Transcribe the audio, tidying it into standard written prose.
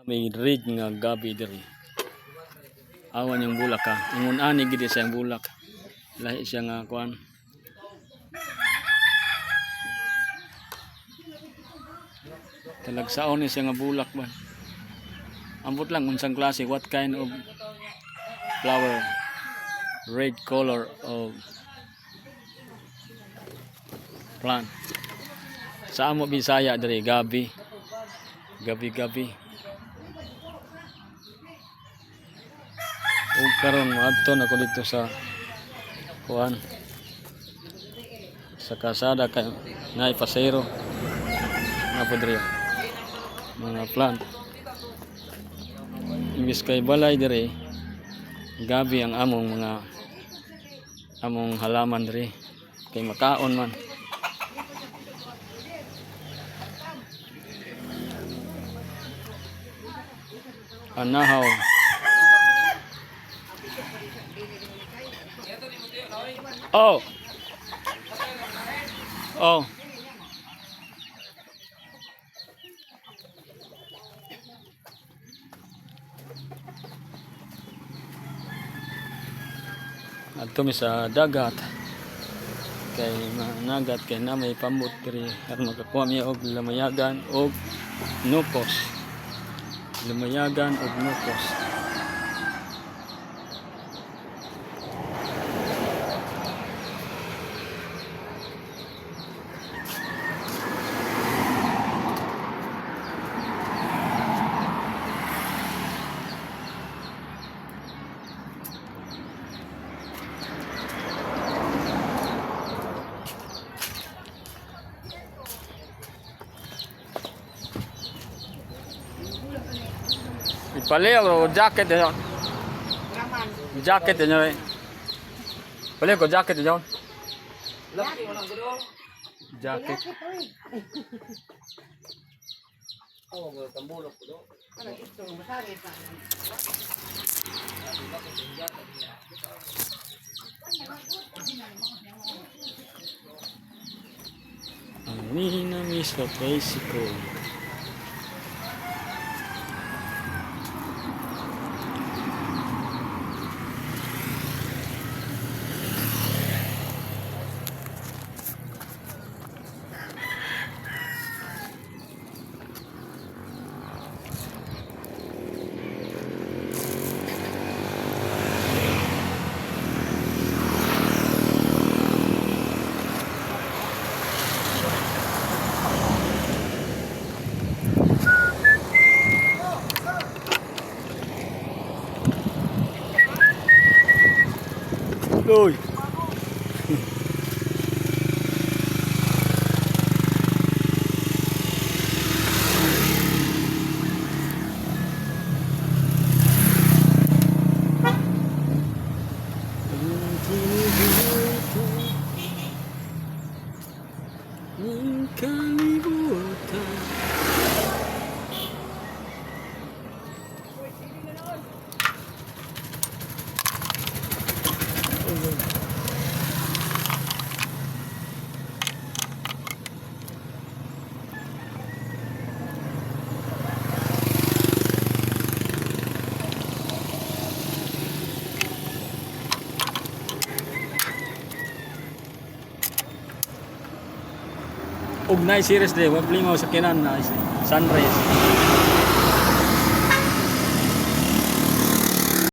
May red nga gabi diri. Awan yung bulak ka. Ingon ani gid siya ang bulak. Lahi siya nga kuan. Talagsaon ni siya nga bulak ba. Ambot lang unsang klase, what kind of flower, red color of plant. Sa amo Bisaya diri gabi. Gabi. Ug karon moadto na ko dito sa kuan. Sa kasada kay nay pasero. Nga po diri. Mga plant. Imbis kay balay diri, gabi ang among halaman diri kay makaon man. Anahaw. Oh. Adto mi sa dagat kay managat kay na may pambot diri aron makakuha mi og lamayagan og nukos. Lamayagan og nukos. Ipaleo o jacket din yun. Jacket din yun. Paleo ko jacket din yun. Jacket. Ang minamis sa tricycle. Uy. Og nice series day, wag limaw sa kinan na sunrise.